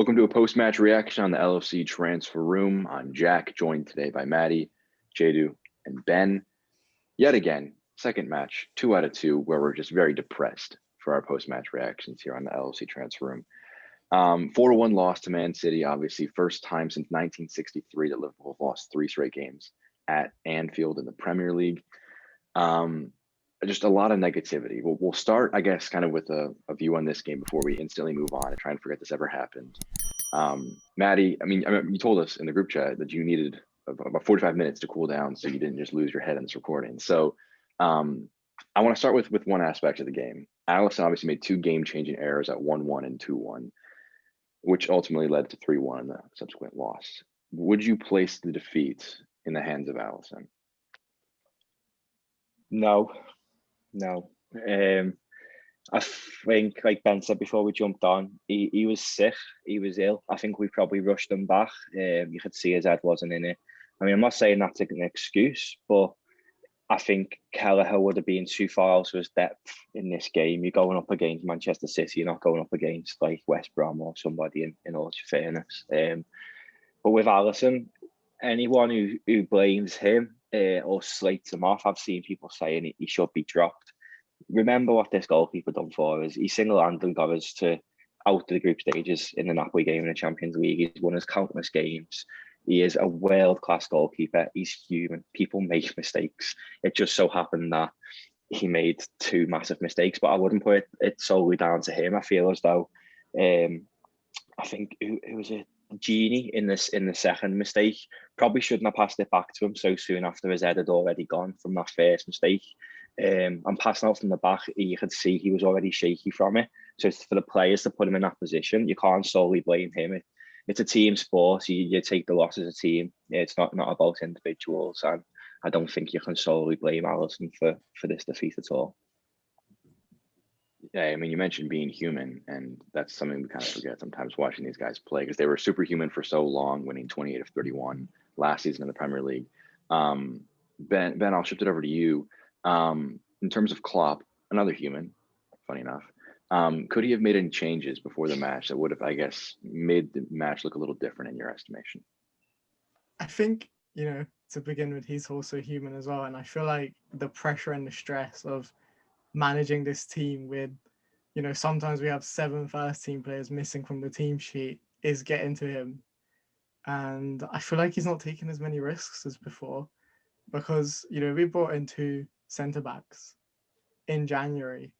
Welcome to a post-match reaction on the LFC Transfer Room. I'm Jack, joined today by Matty, Chedu, and Ben. Yet again, second match, 2 out of 2, where we're just very depressed for our post-match reactions here on the LFC Transfer Room. 4-1 loss to Man City, obviously first time since 1963 that Liverpool have lost 3 straight games at Anfield in the Premier League. Just a lot of negativity. We'll start, I guess, kind of with a view on this game before we instantly move on and try and forget this ever happened. Matty, I mean, you told us in the group chat that you needed about 45 minutes to cool down so you didn't just lose your head in this recording. So I want to start with one aspect of the game. Alisson obviously made 2 game-changing errors at 1-1 and 2-1, which ultimately led to 3-1 in the subsequent loss. Would you place the defeat in the hands of Alisson? No. I think, like Ben said before we jumped on, he was sick, he was ill. I think we probably rushed him back. You could see his head wasn't in it. I mean, I'm not saying that's an excuse, but I think Kelleher would have been too far out of his depth in this game. You're going up against Manchester City, you're not going up against like West Brom or somebody, in all fairness. But with Alisson, anyone who blames him or slates him off, I've seen people saying he should be dropped. Remember what this goalkeeper done for us. He single-handedly got us out of the group stages in the Napoli game in the Champions League. He's won us countless games. He is a world-class goalkeeper. He's human. People make mistakes. It just so happened that he made 2 massive mistakes, but I wouldn't put it solely down to him. I feel as though, I think, who was it? Genie in the second mistake probably shouldn't have passed it back to him so soon after his head had already gone from that first mistake. And passing out from the back, you could see he was already shaky from it. So it's for the players to put him in that position. You can't solely blame him. It's a team sport. You take the loss as a team. It's not about individuals. And I don't think you can solely blame Alisson for this defeat at all. Yeah, I mean, you mentioned being human, and that's something we kind of forget sometimes watching these guys play, because they were superhuman for so long, winning 28 of 31 last season in the Premier League. Ben, I'll shift it over to you. In terms of Klopp, another human, funny enough, could he have made any changes before the match that would have, I guess, made the match look a little different in your estimation? I think, to begin with, he's also human as well. And I feel like the pressure and the stress of managing this team with, sometimes we have 7 first-team players missing from the team sheet is getting to him. And I feel like he's not taking as many risks as before because, we brought in 2 centre-backs in January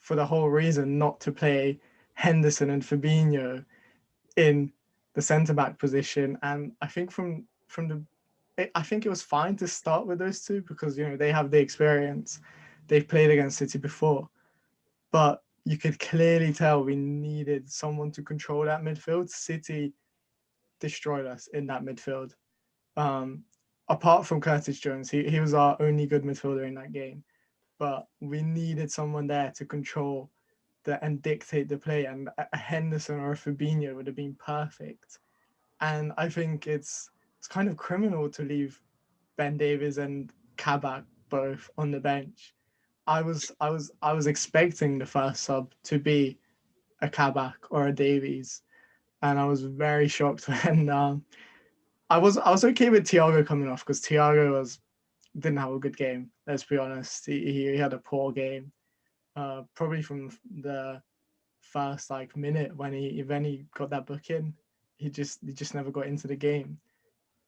for the whole reason not to play Henderson and Fabinho in the centre-back position. And I think I think it was fine to start with those 2 because, they have the experience. They've played against City before. But you could clearly tell we needed someone to control that midfield. City destroyed us in that midfield. Apart from Curtis Jones, he was our only good midfielder in that game. But we needed someone there to control and dictate the play. And a Henderson or a Fabinho would have been perfect. And I think it's kind of criminal to leave Ben Davies and Kabak both on the bench. I was expecting the first sub to be a Kabak or a Davies, and I was very shocked when I was okay with Thiago coming off because Thiago didn't have a good game. Let's be honest, he had a poor game, probably from the first minute when he got that booking. He just never got into the game.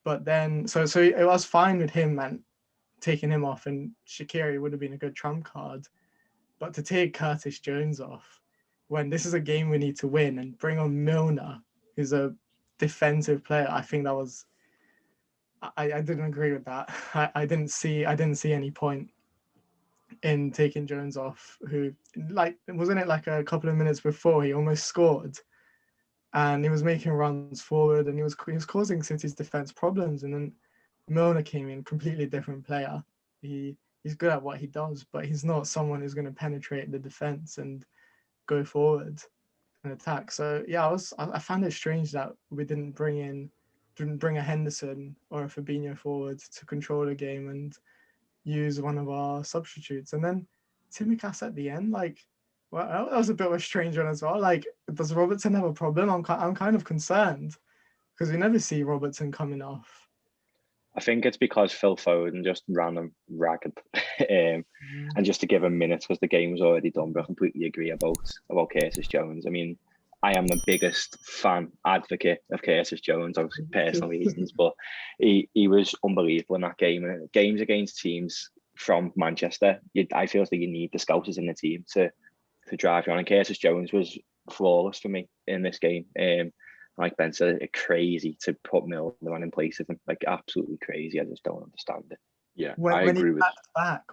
But then so it was fine with him and taking him off, and Shaqiri would have been a good trump card. But to take Curtis Jones off when this is a game we need to win and bring on Milner, who's a defensive player, I think that was I didn't agree with that. I didn't see any point in taking Jones off, who wasn't it a couple of minutes before he almost scored and he was making runs forward and he was causing City's defense problems, and then Milner came in, completely different player. He's good at what he does, but he's not someone who's going to penetrate the defense and go forward and attack. So yeah, I found it strange that we didn't bring a Henderson or a Fabinho forward to control the game and use one of our substitutes. And then Tsimikas at the end, Well, that was a bit of a strange one as well. Like, does Robertson have a problem? I'm kind of concerned because we never see Robertson coming off. I think it's because Phil Foden just ran him ragged, and just to give him minutes because the game was already done. But I completely agree about Curtis Jones. I mean, I am the biggest advocate of Curtis Jones, obviously personal reasons, but he was unbelievable in that game. And games against teams from Manchester, I feel like you need the scouters in the team to drive you on. And Curtis Jones was flawless for me in this game. Like Ben said, it's crazy to put Milner in place of him. Like, absolutely crazy. I just don't understand it. Yeah, When agree with.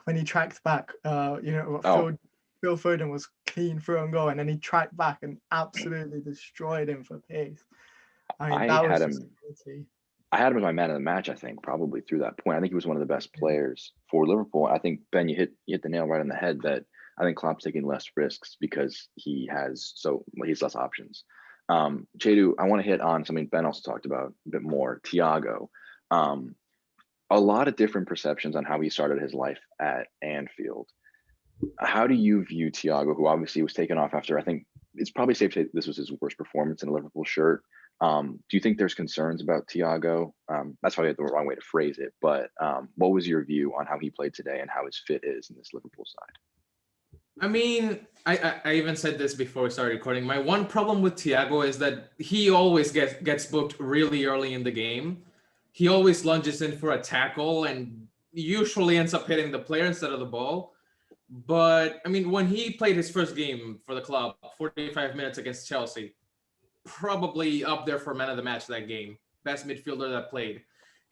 When he tracked back, Phil Foden was clean through and goal, and then he tracked back and absolutely destroyed him for pace. I mean, that was just crazy. I had him as my man of the match, I think, probably through that point. I think he was one of the best players for Liverpool. I think, Ben, you hit the nail right on the head that I think Klopp's taking less risks because he has less options. Chedu, I want to hit on something Ben also talked about a bit more, Thiago. A lot of different perceptions on how he started his life at Anfield. How do you view Thiago, who obviously was taken off after, I think it's probably safe to say this was his worst performance in a Liverpool shirt. Do you think there's concerns about Thiago? That's probably the wrong way to phrase it, but what was your view on how he played today and how his fit is in this Liverpool side? I mean, I even said this before we started recording. My one problem with Thiago is that he always gets booked really early in the game. He always lunges in for a tackle and usually ends up hitting the player instead of the ball. But, I mean, when he played his first game for the club, 45 minutes against Chelsea, probably up there for man of the match that game. Best midfielder that played.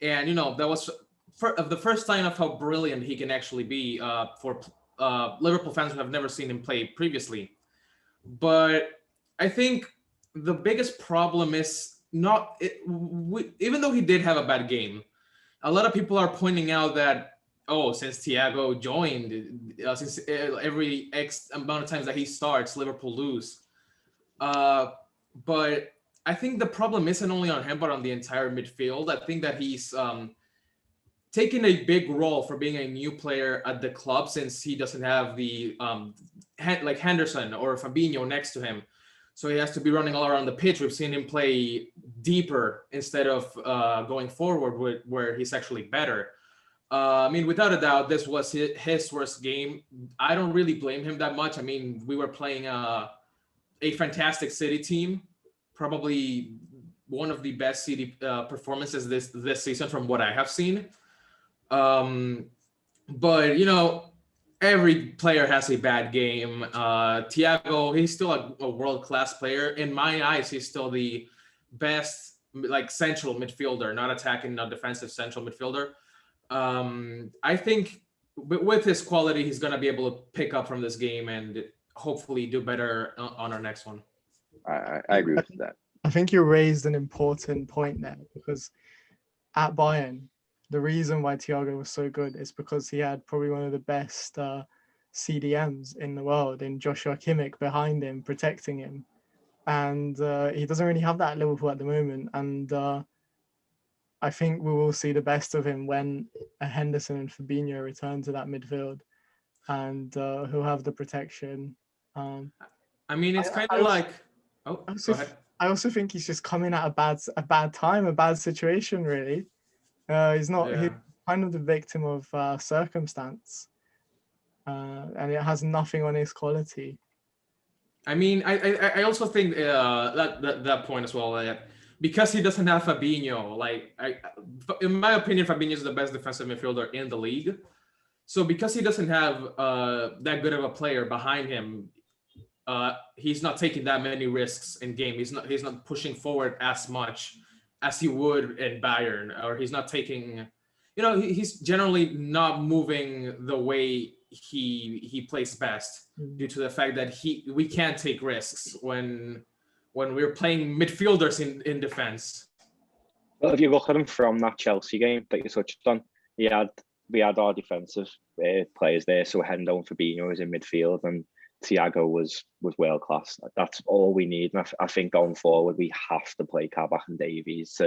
And, that was the first sign of how brilliant he can actually be for Liverpool fans who have never seen him play previously. But I think the biggest problem is even though he did have a bad game, a lot of people are pointing out that, since Thiago joined, since every X amount of times that he starts, Liverpool lose. But I think the problem isn't only on him, but on the entire midfield. I think that he's taking a big role for being a new player at the club since he doesn't have the like Henderson or Fabinho next to him. So he has to be running all around the pitch. We've seen him play deeper instead of going forward where he's actually better. I mean, without a doubt, this was his worst game. I don't really blame him that much. I mean, we were playing a fantastic City team, probably one of the best City performances this season from what I have seen. But every player has a bad game. Thiago, he's still a world-class player. In my eyes, he's still the best central midfielder, not attacking, not defensive central midfielder. I think with his quality, he's going to be able to pick up from this game and hopefully do better on our next one. I agree with that. I think you raised an important point there because at Bayern, the reason why Thiago was so good is because he had probably one of the best CDMs in the world in Joshua Kimmich behind him, protecting him. And he doesn't really have that at Liverpool at the moment. And I think we will see the best of him when Henderson and Fabinho return to that midfield and who'll have the protection. I mean, it's kind of like... Oh, go ahead. I also think he's just coming at a bad time, a bad situation, really. He's kind of the victim of circumstance, and it has nothing on his quality. I mean, I also think that point as well, that because he doesn't have Fabinho, in my opinion, Fabinho is the best defensive midfielder in the league. So because he doesn't have that good of a player behind him, he's not taking that many risks in game. He's not pushing forward as much as he would in Bayern, or he's not taking, he's generally not moving the way he plays best due to the fact that we can't take risks when we're playing midfielders in defense. Well, if you look at him from that Chelsea game that you touched on, we had our defensive players there. So Hendo and Fabinho was in midfield, and Thiago was world class. That's all we need. And I think going forward, we have to play Kabak and Davies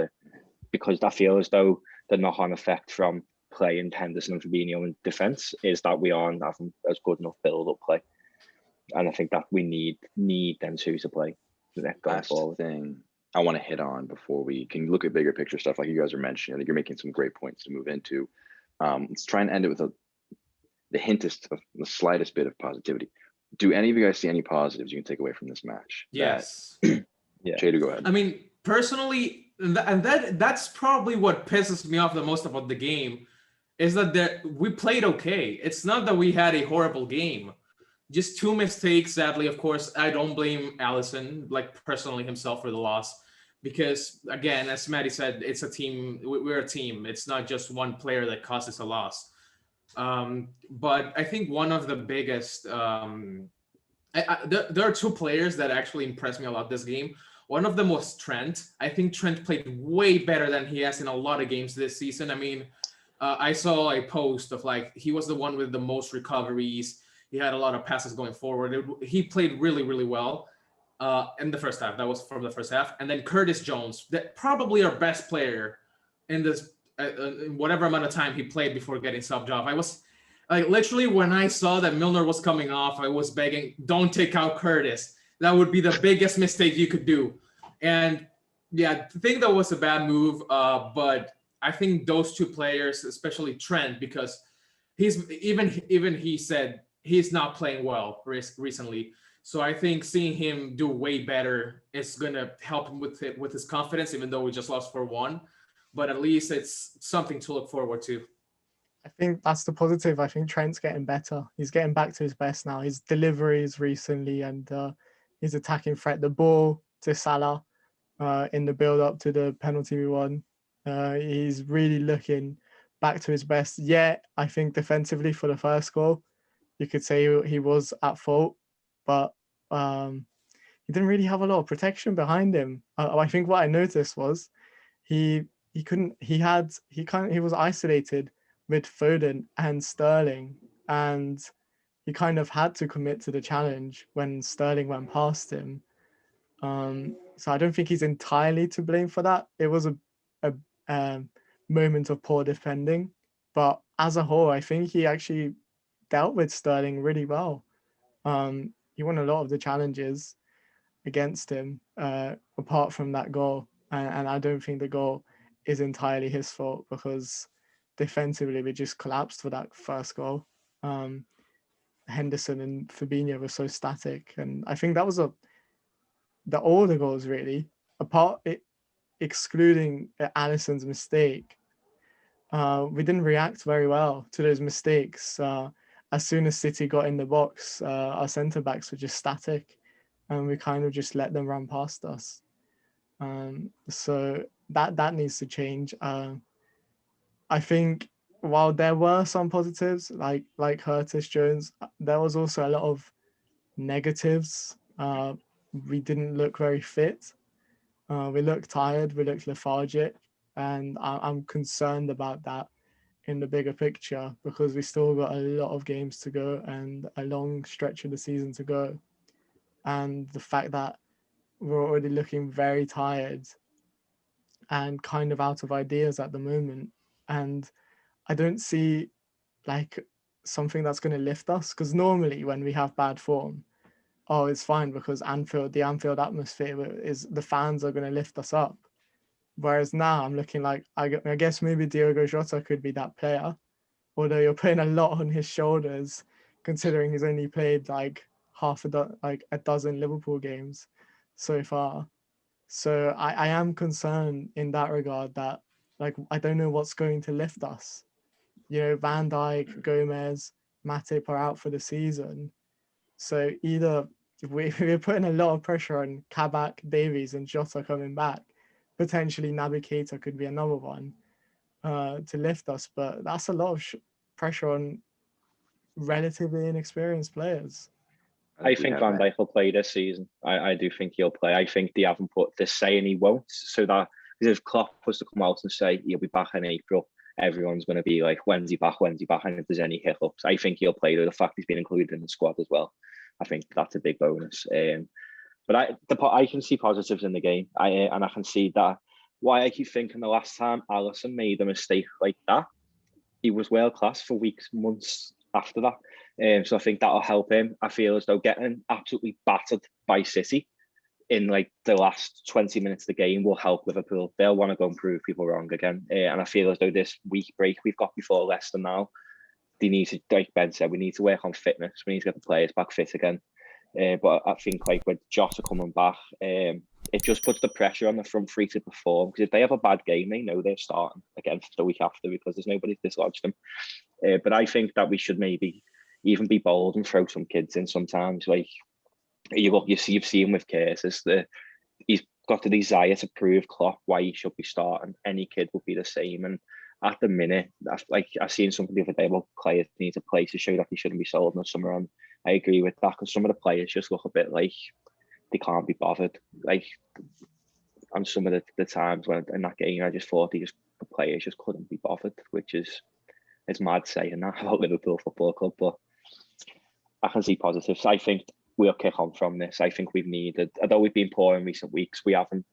because I feel as though the knock-on effect from playing Henderson and Fabinho in defence is that we aren't having as good enough build-up play. I think that we need them two to play going Last forward. thing I want to hit on before we can look at bigger picture stuff like you guys are mentioning. I think you're making some great points to move into. Let's try and end it with the hintest of the slightest bit of positivity. Do any of you guys see any positives you can take away from this match? Yes. Yeah. Chedu, go ahead. I mean, personally, that's probably what pisses me off the most about the game, is that we played okay. It's not that we had a horrible game. Just two mistakes, sadly. Of course, I don't blame Alisson, like personally himself, for the loss. Because, again, as Matty said, it's a team. We're a team. It's not just one player that causes a loss. But I think one of the biggest... there are two players that actually impressed me a lot this game. One of them was Trent. I think Trent played way better than he has in a lot of games this season. I mean, I saw a post of like, he was the one with the most recoveries. He had a lot of passes going forward. He played really, really well in the first half. That was from the first half. And then Curtis Jones, that probably our best player in this, in whatever amount of time he played before getting subbed off. I was like, literally, when I saw that Milner was coming off, I was begging, don't take out Curtis. That would be the biggest mistake you could do. And yeah, I think that was a bad move. But I think those two players, especially Trent, because he's even he said he's not playing well recently. So I think seeing him do way better is gonna help him with his confidence, even though we just lost 4-1. But at least it's something to look forward to. I think that's the positive. I think Trent's getting better. He's getting back to his best now. His deliveries recently and his attacking threat, the ball to Salah in the build-up to the penalty we won. He's really looking back to his best. Yeah, I think defensively for the first goal, you could say he was at fault, but he didn't really have a lot of protection behind him. I think what I noticed was he was isolated with Foden and Sterling, and he kind of had to commit to the challenge when Sterling went past him. So I don't think he's entirely to blame for that. It was a moment of poor defending, but as a whole, I think he actually dealt with Sterling really well. He won a lot of the challenges against him, apart from that goal, and I don't think the goal is entirely his fault because defensively we just collapsed for that first goal. Henderson and Fabinho were so static, and I think that was all the goals really, excluding Alisson's mistake. We didn't react very well to those mistakes. As soon as City got in the box, our centre backs were just static, and we kind of just let them run past us. So that needs to change. I think while there were some positives, like Curtis Jones, there was also a lot of negatives. We didn't look very fit. We looked tired. We looked lethargic, and I'm concerned about that in the bigger picture because we still got a lot of games to go and a long stretch of the season to go. And the fact that we're already looking very tired and kind of out of ideas at the moment. And I don't see like something that's going to lift us, because normally when we have bad form, it's fine because the Anfield atmosphere is, the fans are going to lift us up. Whereas now I'm looking like, I guess maybe Diogo Jota could be that player, although you're putting a lot on his shoulders considering he's only played like a dozen Liverpool games so far. So I am concerned in that regard that I don't know what's going to lift us. You know, Van Dijk, Gomez, Matip are out for the season. So either we're putting a lot of pressure on Kabak, Davies and Jota coming back. Potentially Naby Keita could be another one to lift us, but that's a lot of pressure on relatively inexperienced players. I think Van Dijk will play this season. I do think he'll play. I think they haven't put this saying he won't, so that if Klopp was to come out and say he'll be back in April, everyone's going to be like, when's he back? And if there's any hiccups, I think he'll play. The fact he's been included in the squad as well, I think that's a big bonus. But I can see positives in the game. And I can see that why I keep thinking the last time Alisson made a mistake like that, he was world class for weeks, months after that. So I think that'll help him. I feel as though getting absolutely battered by City in like the last 20 minutes of the game will help Liverpool. They'll want to go and prove people wrong again. And I feel as though this week break we've got before Leicester now, they need to, like Ben said, we need to work on fitness. We need to get the players back fit again. But I think like with José coming back, it just puts the pressure on the front three to perform, because if they have a bad game, they know they're starting again for the week after, because there's nobody to dislodge them. But I think that we should maybe even be bold and throw some kids in sometimes. Like you've seen with Curtis, he's got the desire to prove Klopp why he should be starting. Any kid will be the same. And at the minute, I've seen something the other day about players need to play to show that they shouldn't be sold in the summer. And I agree with that, because some of the players just look a bit like they can't be bothered. Like on some of the times when in that game, I just thought the players just couldn't be bothered, which is mad saying that about Liverpool Football Club. But I can see positives. I think we'll kick on from this. I think we've needed, although we've been poor in recent weeks, we haven't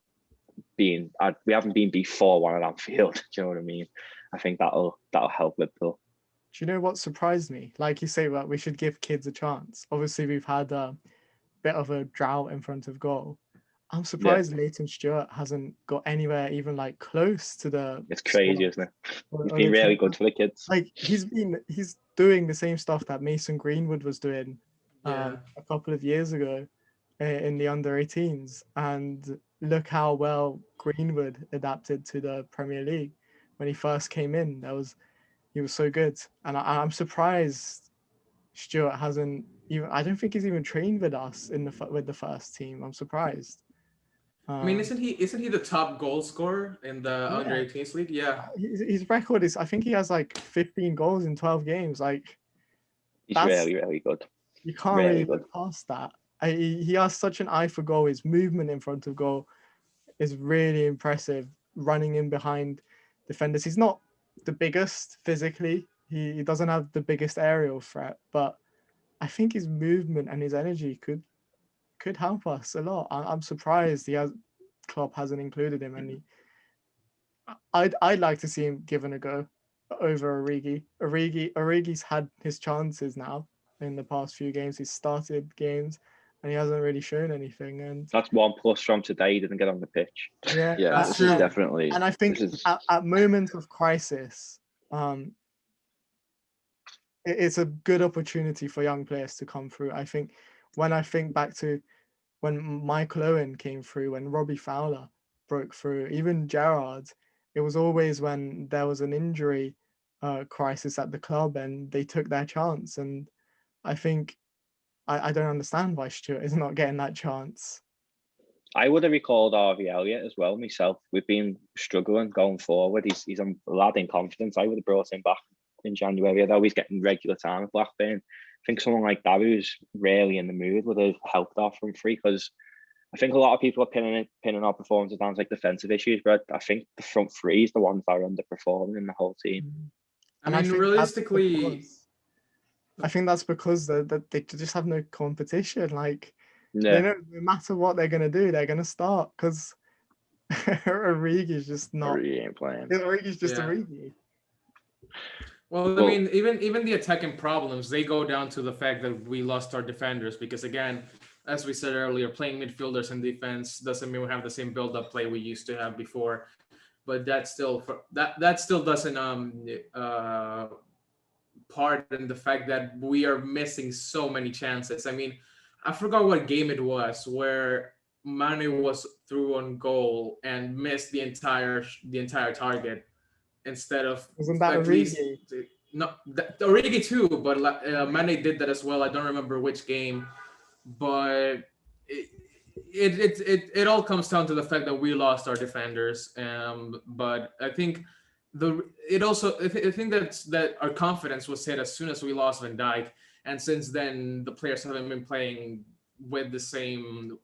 been beat 4-1 at Anfield. Do you know what I mean? I think that'll help Liverpool. Do you know what surprised me? Like you say, well, we should give kids a chance. Obviously, we've had a bit of a drought in front of goal. I'm surprised Leighton Stewart hasn't got anywhere even like close to the. It's crazy, isn't it? He's been really good for the kids. Like he's doing the same stuff that Mason Greenwood was doing a couple of years ago in the under-18s, and look how well Greenwood adapted to the Premier League when he first came in. He was so good, and I'm surprised Stewart hasn't even. I don't think he's even trained with us with the first team. I'm surprised. I mean, isn't he the top goal scorer in the under-18s league? Yeah, his record is. I think he has like 15 goals in 12 games. Like he's really, really good. You can't really look past that. He has such an eye for goal. His movement in front of goal is really impressive. Running in behind defenders. He's not the biggest physically. He doesn't have the biggest aerial threat, but I think his movement and his energy could help us a lot. I'm surprised Klopp hasn't included him, and I'd like to see him given a go over Origi. Origi's had his chances now in the past few games. He's started games and he hasn't really shown anything. And that's 1+ from today. He didn't get on the pitch. Yeah, this is definitely. And I think at moments of crisis, it's a good opportunity for young players to come through. I think when I think back to when Michael Owen came through, when Robbie Fowler broke through, even Gerrard, it was always when there was an injury crisis at the club and they took their chance. And I think I don't understand why Stewart is not getting that chance. I would have recalled Harvey Elliott as well myself. We've been struggling going forward. He's a lad in confidence. I would have brought him back in January, although he's getting regular time at Blackburn. I think someone like that who's really in the mood would have helped our front three, because I think a lot of people are pinning our performances down to like defensive issues, but I think the front three is the ones that are underperforming in the whole team. I mean, realistically, I think that's because they just have no competition. Like, they know no matter what they're gonna do, they're gonna start, because Origi's just not. Origi ain't playing. Origi's just Origi. Well, I mean, even the attacking problems, they go down to the fact that we lost our defenders, because again, as we said earlier, playing midfielders in defense doesn't mean we have the same build-up play we used to have before. But that still doesn't pardon the fact that we are missing so many chances. I mean, I forgot what game it was where Mane was through on goal and missed the entire target. Instead of, wasn't that Origi? No, Origi too, but Mane did that as well. I don't remember which game, but it all comes down to the fact that we lost our defenders. But I think I think that our confidence was hit as soon as we lost Van Dijk, and since then the players haven't been playing with the same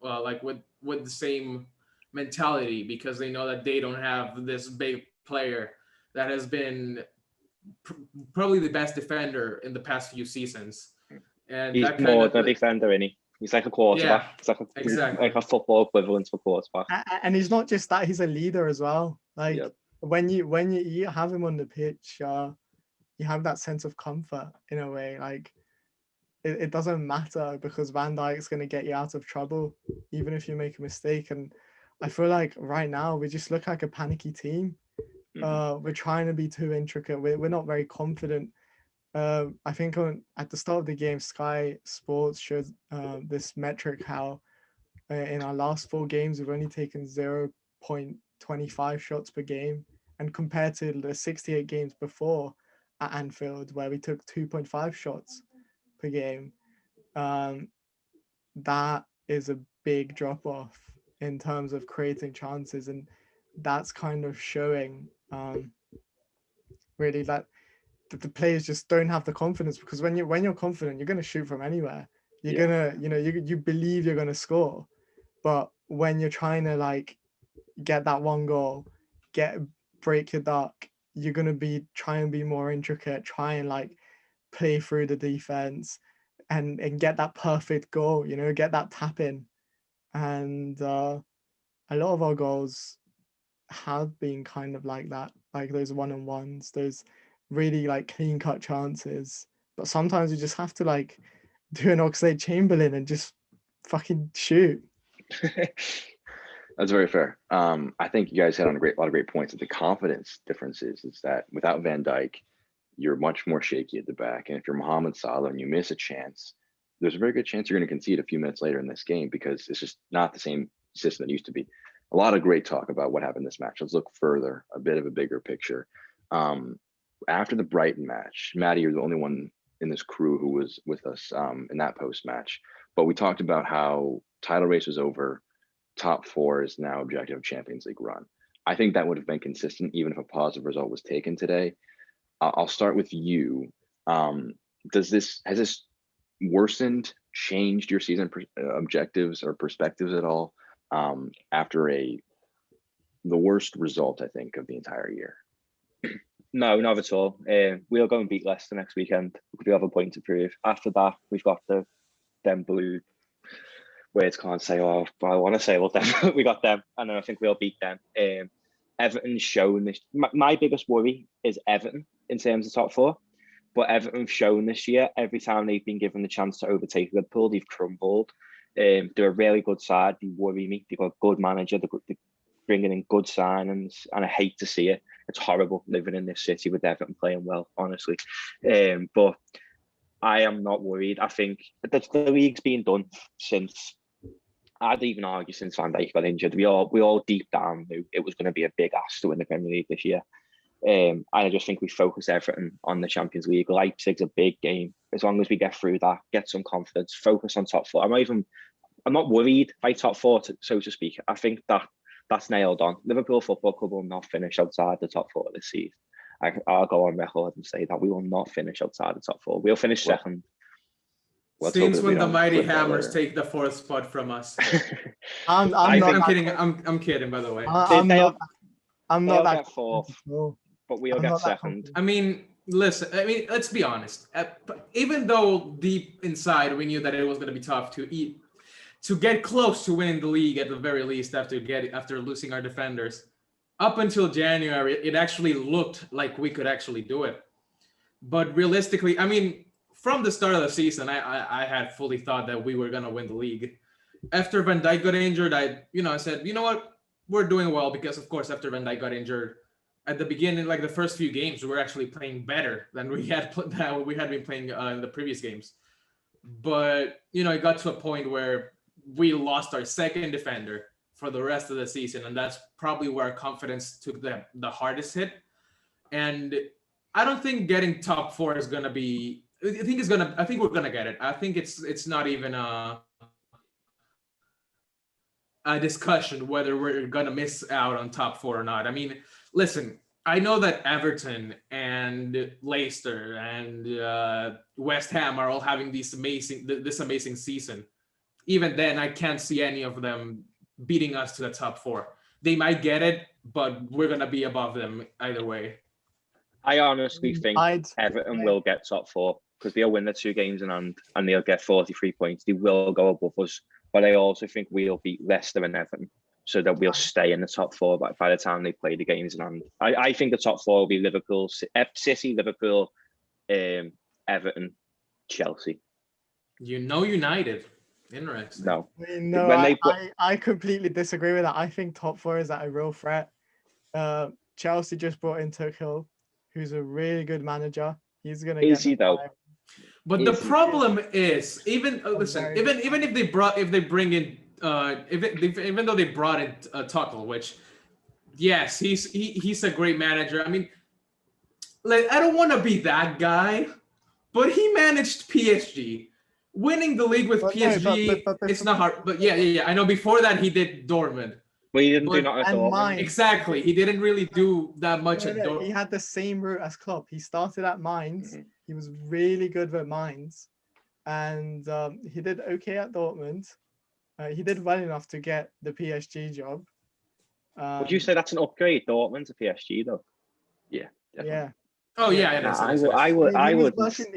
with the same mentality, because they know that they don't have this big player that has been probably the best defender in the past few seasons. And he's that more than a defender, isn't he? He's like a quarterback. Yeah, He's like a football equivalent for quarterback. And he's not just that; he's a leader as well. Like when you have him on the pitch, you have that sense of comfort in a way. Like it doesn't matter because Van Dijk's going to get you out of trouble, even if you make a mistake. And I feel like right now we just look like a panicky team. We're trying to be too intricate. We're not very confident. I think at the start of the game, Sky Sports showed this metric how in our last 4 games, we've only taken 0.25 shots per game. And compared to the 68 games before at Anfield, where we took 2.5 shots per game, that is a big drop off in terms of creating chances. And that's kind of showing really that the players just don't have the confidence, because when you're confident, you're going to shoot from anywhere. You're gonna, you believe you're going to score. But when you're trying to like get that one goal, break your duck, you're going to try and be more intricate, try and like play through the defense and get that perfect goal, get that tap in. And a lot of our goals have been kind of like that, like those one-on-ones, those really like clean cut chances. But sometimes you just have to like do an Oxlade-Chamberlain and just fucking shoot. That's very fair. I think you guys hit on a lot of great points. The confidence difference is that without Van Dijk, you're much more shaky at the back. And if you're Mohamed Salah and you miss a chance, there's a very good chance you're going to concede a few minutes later in this game, because it's just not the same system that used to be. A lot of great talk about what happened this match. Let's look further, a bit of a bigger picture. After the Brighton match, Matty, you're the only one in this crew who was with us in that post-match. But we talked about how title race was over. Top 4 is now objective of Champions League run. I think that would have been consistent even if a positive result was taken today. I'll start with you. Has this worsened, changed your season objectives or perspectives at all after the worst result, I think, of the entire year? No, not at all. We'll go and beat Leicester next weekend. We have a point to prove. After that, we've got them blue words can't say, I want to say, well, them, we got them, and then I think we'll beat them. Everton's shown this. My biggest worry is Everton in terms of top 4, but Everton's shown this year, every time they've been given the chance to overtake Liverpool, they've crumbled. They're a really good side. They worry me. They've got a good manager. They're bringing in good signings, and I hate to see it. It's horrible living in this city with Everton playing well, honestly. But I am not worried. I think the league's been done since, I'd even argue since Van Dijk got injured. We all deep down knew it was going to be a big ask to win the Premier League this year. And I just think we focus Everton on the Champions League. Leipzig's a big game. As long as we get through that, get some confidence, focus on top 4. I'm not worried by top 4, so to speak. I think that's nailed on. Liverpool Football Club will not finish outside the top 4 this season. I'll go on record and say that we will not finish outside the top 4. We'll finish second. Since when the Mighty Hammers take the 4th spot from us? I'm kidding. I'm kidding, by the way. I'm not that 4th, but we'll get second. I mean, listen. I mean, let's be honest. Even though deep inside we knew that it was going to be tough to get close to winning the league at the very least after losing our defenders, up until January, it actually looked like we could actually do it. But realistically, I mean, from the start of the season, I had fully thought that we were gonna win the league. After Van Dijk got injured, I said, you know what, we're doing well, because of course after Van Dijk got injured, at the beginning, like the first few games, we were actually playing better than we had been playing in the previous games. But it got to a point where we lost our second defender for the rest of the season, and that's probably where our confidence took the hardest hit. And I don't think getting top 4 is gonna be. I think we're gonna get it. I think it's not even a discussion whether we're gonna miss out on top 4 or not. I mean, listen, I know that Everton and Leicester and West Ham are all having this amazing season. Even then, I can't see any of them beating us to the top 4. They might get it, but we're gonna be above them either way. I honestly think Everton will get top 4 because they'll win the 2 games in hand and they'll get 43 points. They will go above us, but I also think we'll beat Leicester and Everton so that we'll stay in the top 4 by the time they play the games in hand. I think the top 4 will be Liverpool, City, Liverpool, Everton, Chelsea. United. Interesting. No. No, When they put- I completely disagree with that. I think top four is at a real threat. Chelsea just brought in Tuchel, who's a really good manager. He's gonna Is get he though? But the Is he- problem is, even listen, very even if they bring in even though they brought in Tuchel, which yes, he's a great manager. I mean, like I don't want to be that guy, but he managed PSG. Winning the league with But no, PSG, but it's not hard. But yeah. I know before that he did Dortmund. Well, he didn't do But- nothing at and all. mine. Exactly. He didn't really do that much No, at no, he Dortmund. had the same route as Klopp. He started at Mainz. Mhm. He was really good with Mainz, and he did okay at Dortmund. He did well enough to get the PSG job. Would you say that's an upgrade, Dortmund to PSG though? Definitely. Yeah. Oh yeah, it Nah, is, I it is, would. it is. I would. I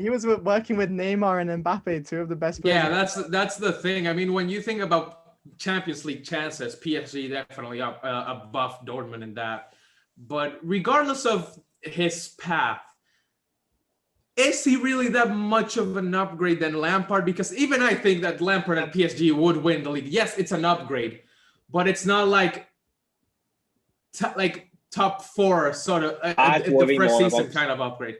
he was would. working with Neymar and Mbappe, two of the best players. Yeah, that's the thing. I mean, when you think about Champions League chances, PSG definitely up above Dortmund in that. But regardless of his path, is he really that much of an upgrade than Lampard? Because even I think that Lampard at PSG would win the league. Yes, it's an upgrade, but it's not like top four sort of I'd the worry first more season about- kind of upgrade.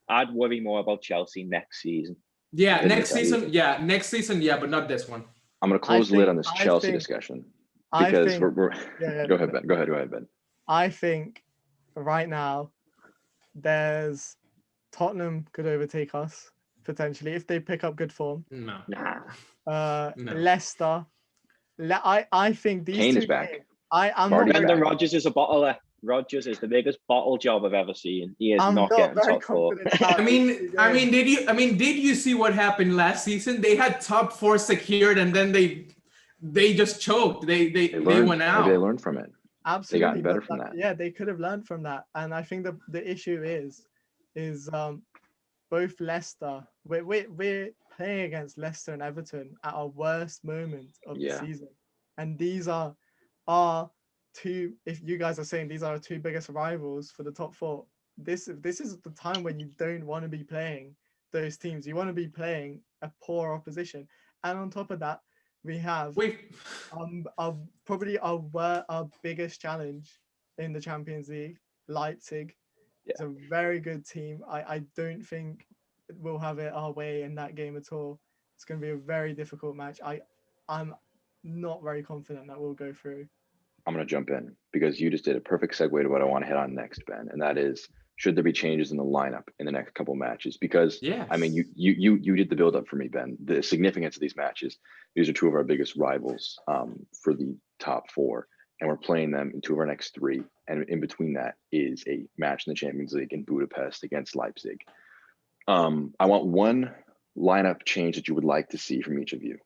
I'd worry more about Chelsea next season. Yeah, Didn't next make that season. Yeah, next season. Yeah, but not this one. I'm going to close the lid think- on this I Chelsea think- discussion I because think, we're yeah, go ahead, Ben. Go ahead, Ben. I think right now there's Tottenham could overtake us potentially if they pick up good form. No. Nah. No. Leicester. I think these Kane two is back. games- I'm Vardy's not back. very, Brendan Rodgers is a bottler. Rodgers is the biggest bottle job I've ever seen. He is I'm not not getting very top four. confident. about I these mean, two I mean, games. did you see what happened last season? They had top four secured, and then they just choked. They went out. Maybe they learned from it. Absolutely, gotten better but from that. Yeah, they could have learned from that, and I think the issue is both Leicester. We're playing against Leicester and Everton at our worst moment of Yeah. the season, and these are our two. If you guys are saying these are our two biggest rivals for the top four, this is the time when you don't want to be playing those teams. You want to be playing a poor opposition, and on top of that, we have probably our biggest challenge in the Champions League, Leipzig. It's a very good team. I don't think we'll have it our way in that game at all. It's going to be a very difficult match. I'm not very confident that we'll go through. I'm going to jump in because you just did a perfect segue to what I want to hit on next, Ben, and that is should there be changes in the lineup in the next couple matches? Because Yes. I mean, you did the build up for me, Ben. The significance of these matches. These are two of our biggest rivals for the top four, and we're playing them in two of our next three. And in between that is a match in the Champions League in Budapest against Leipzig. I want one lineup change that you would like to see from each of you.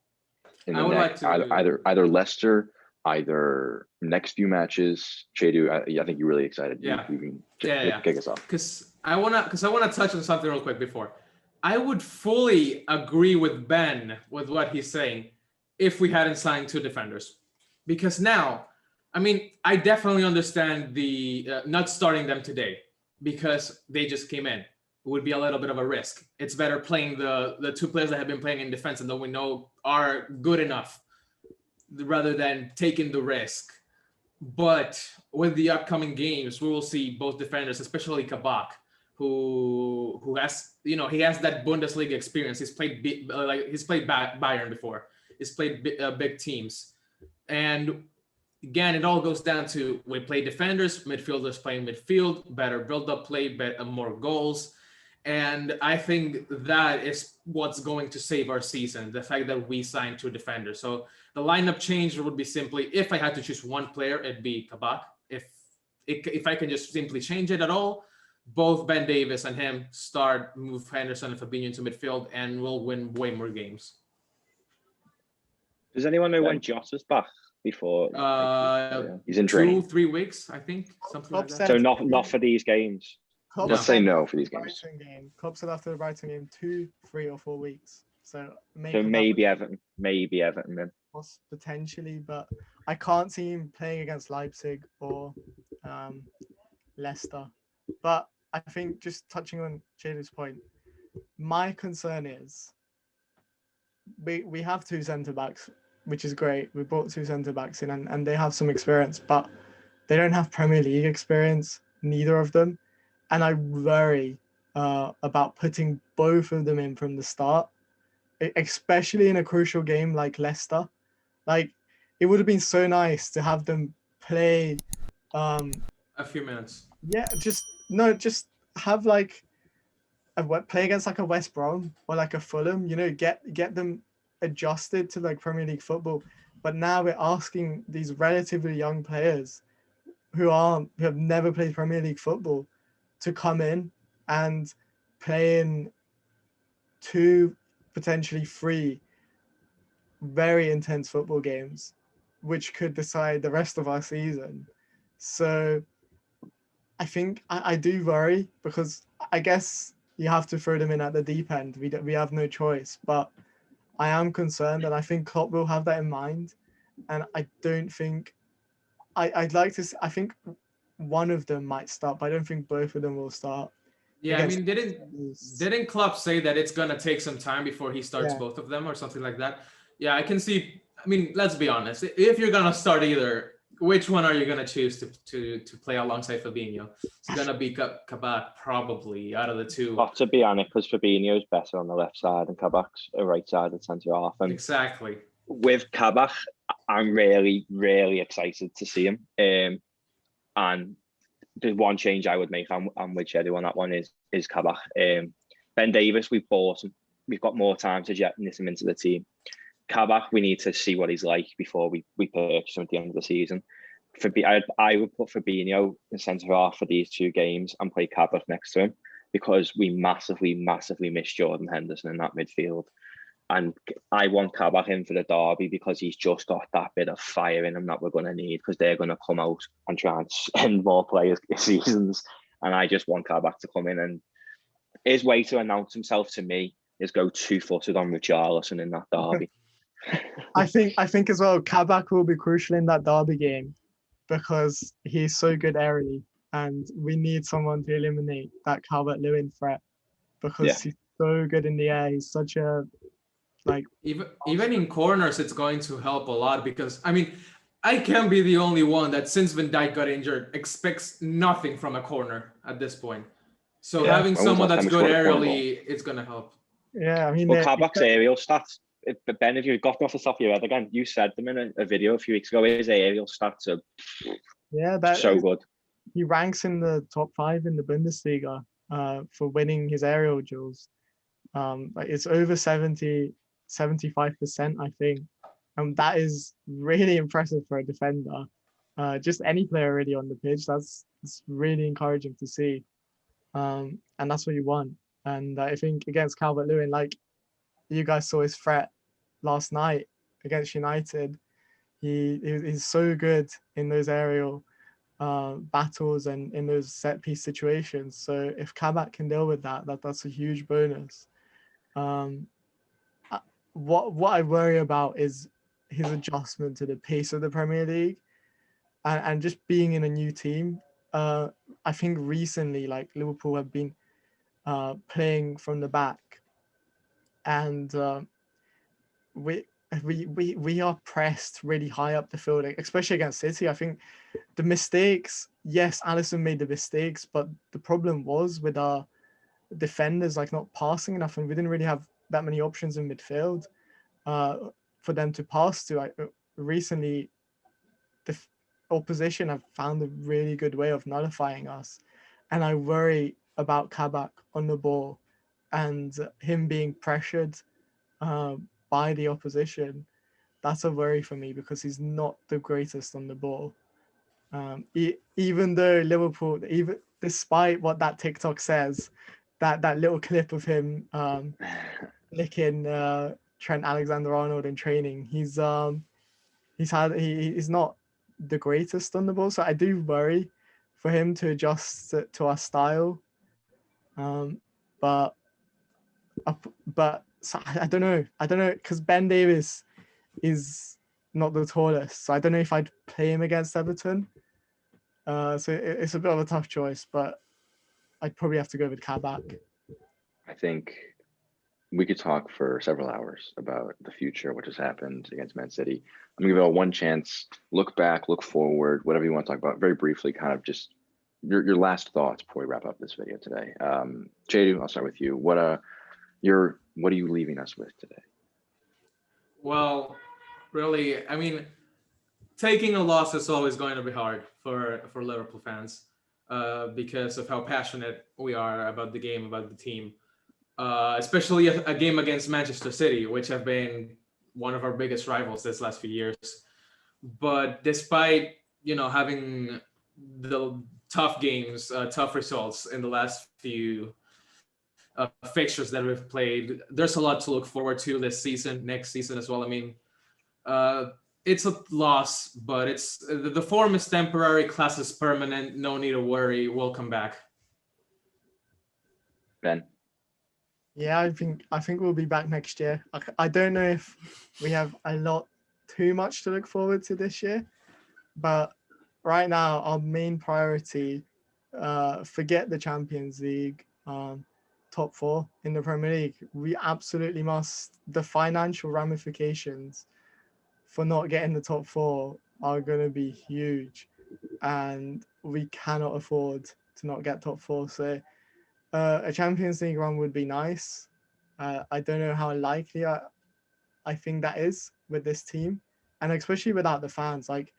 In the I would next, like to- either Leicester, either next few matches. Chedu, I think you're really excited. Yeah. You can Yeah. kick us off. Because I wanna touch on something real quick before. I would fully agree with Ben with what he's saying if we hadn't signed two defenders, because now, I mean, I definitely understand the not starting them today because they just came in. It would be a little bit of a risk. It's better playing the two players that have been playing in defense and that we know are good enough rather than taking the risk. But with the upcoming games, we will see both defenders, especially Kabak, who has, he has that Bundesliga experience. He's played Bayern before. He's played big teams, and again, it all goes down to we play defenders, midfielders playing midfield, better build-up play, more goals. And I think that is what's going to save our season, the fact that we signed two defenders. So the lineup change would be simply, if I had to choose one player, it'd be Kabak. If I can just simply change it at all, both Ben Davis and him start, move Henderson and Fabinho into midfield, and we'll win way more games. Does anyone know when Jota's back? Before He's in training. 2-3 weeks, I think, something like that. So not for these games. Klopp Let's said say no after for these the games. Brighton game. Klopp said after the Brighton game, 2, 3, or 4 weeks. So Maybe Everton then. potentially, but I can't see him playing against Leipzig or Leicester. But I think just touching on Chedu's point, my concern is we have two centre backs, which is great. We brought two centre backs in, and they have some experience, but they don't have Premier League experience, neither of them. And I worry about putting both of them in from the start, especially in a crucial game like Leicester. Like, it would have been so nice to have them play. A few minutes. Yeah, just have like play against like a West Brom or like a Fulham. You know, get them adjusted to like Premier League football. But now we're asking these relatively young players who have never played Premier League football to come in and play in 2, potentially 3 very intense football games, which could decide the rest of our season. So I think I do worry, because I guess you have to throw them in at the deep end. We have no choice, but I am concerned, and I think Klopp will have that in mind. And I don't think I'd like to. I think one of them might start, but I don't think both of them will start. Yeah, I mean, didn't Klopp say that it's gonna take some time before he starts both of them or something like that? Yeah, I can see. I mean, let's be honest. If you're gonna start either, which one are you gonna choose to play alongside Fabinho? It's gonna be Kabak probably out of the two. Got to be honest, because Fabinho is better on the left side and Kabak's the right side of centre half. And exactly. With Kabak, I'm really, really excited to see him. And the one change I would make, I'm with Chedu on that one, is Kabak. Ben Davis, we've bought him. We've got more time to get him into the team. Kabak, we need to see what he's like before we purchase him at the end of the season. I would put Fabinho in centre half for these 2 games and play Kabak next to him, because we massively, massively miss Jordan Henderson in that midfield. And I want Kabak in for the derby, because he's just got that bit of fire in him that we're going to need, because they're going to come out and try and send more players seasons. And I just want Kabak to come in, and his way to announce himself to me is go 2-footed on Alisson in that derby. I think as well, Kabak will be crucial in that derby game, because he's so good aerially, and we need someone to eliminate that Calvert-Lewin threat, because he's so good in the air. He's such a even in corners, it's going to help a lot, because I mean, I can't be the only one that, since Van Dijk got injured, expects nothing from a corner at this point. So having someone that's good aerially, it's gonna help. Yeah, I mean, Kabak's aerial stats. Ben, if you've got them off the top of your head again, you said them in a video a few weeks ago. His aerial stats are that's so good. He ranks in the top 5 in the Bundesliga for winning his aerial duels. It's over 75%, I think. And that is really impressive for a defender. Just any player really on the pitch. That's really encouraging to see. And that's what you want. And I think against Calvert-Lewin, like you guys saw his threat last night against United. He's so good in those aerial battles and in those set piece situations. So if Kabak can deal with that's a huge bonus. What I worry about is his adjustment to the pace of the Premier League, and just being in a new team. I think recently, like Liverpool have been playing from the back, and we are pressed really high up the field, especially against City. I think the mistakes, yes, Alisson made the mistakes, but the problem was with our defenders like not passing enough, and we didn't really have that many options in midfield for them to pass to. Recently, the opposition have found a really good way of nullifying us, and I worry about Kabak on the ball and him being pressured by the opposition. That's a worry for me, because he's not the greatest on the ball. Even though Liverpool, even despite what that TikTok says, that little clip of him licking Trent Alexander-Arnold in training, he's not the greatest on the ball. So I do worry for him to adjust to our style. But so I don't know, because Ben Davis is not the tallest, so I don't know if I'd play him against Everton. So it's a bit of a tough choice, but I'd probably have to go with Kabak. I think we could talk for several hours about the future, what just happened against Man City. I'm gonna give it a one chance. Look back, look forward, whatever you want to talk about. Very briefly, kind of just your last thoughts before we wrap up this video today. Chedu, I'll start with you. What are you leaving us with today? Well, really, I mean, taking a loss is always going to be hard for Liverpool fans because of how passionate we are about the game, about the team. Especially a game against Manchester City, which have been one of our biggest rivals this last few years. But despite having the tough games, tough results in the last few fixtures that we've played, there's a lot to look forward to this season, next season as well. I mean, it's a loss, but the form is temporary, class is permanent. No need to worry. We'll come back. Ben? Yeah, I think we'll be back next year. I don't know if we have a lot too much to look forward to this year, but right now our main priority, forget the Champions League, top 4 in the Premier League. We absolutely must. The financial ramifications for not getting the top 4 are going to be huge, and we cannot afford to not get top 4. So a Champions League run would be nice. I don't know how likely I think that is with this team, and especially without the fans. Like,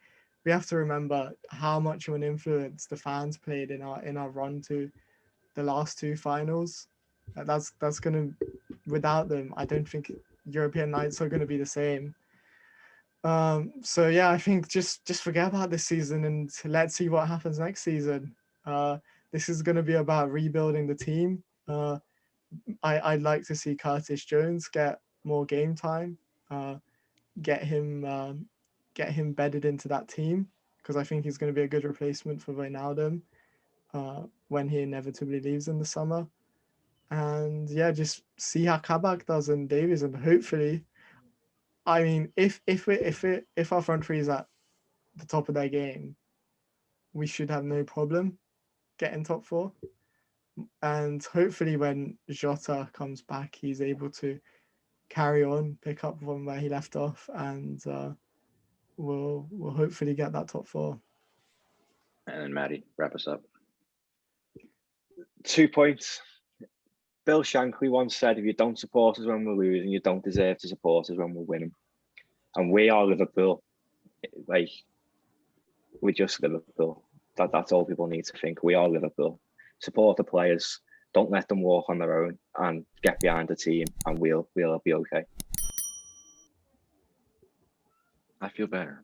we have to remember how much of an influence the fans played in our run to the last 2 finals. That's gonna, without them, I don't think European nights are gonna be the same. So yeah, I think just forget about this season and let's see what happens next season. This is going to be about rebuilding the team. I'd like to see Curtis Jones get more game time, get him bedded into that team, because I think he's going to be a good replacement for Wijnaldum when he inevitably leaves in the summer. And yeah, just see how Kabak does and Davies, and hopefully, I mean, if our front three is at the top of their game, we should have no problem getting top 4. And hopefully when Jota comes back, he's able to carry on, pick up from where he left off, and we'll hopefully get that top 4. And then Matty, wrap us up. 2 points. Bill Shankly once said, if you don't support us when we're losing, you don't deserve to support us when we're winning. And we are Liverpool. Like, we're just Liverpool. That's all people need to think. We are Liverpool. Support the players. Don't let them walk on their own, and get behind the team, and we'll be okay. I feel better.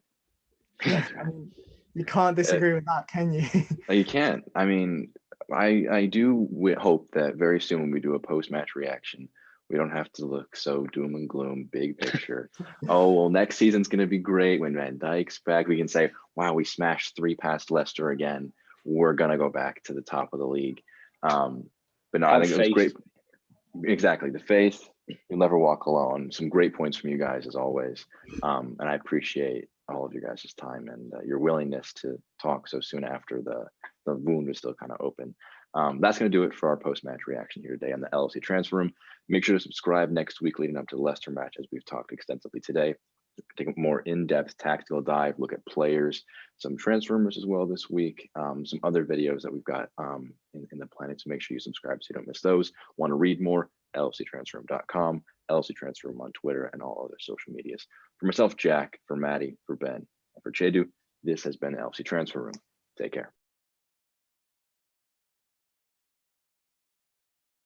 I mean, you can't disagree with that, can you? You can't. I mean, I do hope that very soon when we do a post-match reaction, we don't have to look so doom and gloom, big picture. Oh, well, next season's going to be great when Van Dijk's back. We can say, wow, we smashed 3 past Leicester again. We're going to go back to the top of the league. But no, I think it was great. Exactly. The faith, you'll never walk alone. Some great points from you guys as always. And I appreciate all of you guys' time and your willingness to talk so soon after the wound was still kind of open. That's going to do it for our post-match reaction here today on the LFC Transfer Room. Make sure to subscribe next week leading up to the Leicester match, as we've talked extensively today. Take a more in-depth tactical dive, look at players, some transfer rumors as well this week, some other videos that we've got in the planet. So make sure you subscribe so you don't miss those. Want to read more? LFCTransferroom.com, LFC Transfer Room on Twitter, and all other social medias. For myself, Jack, for Matty, for Ben, and for Chedu, this has been LFC Transfer Room. Take care.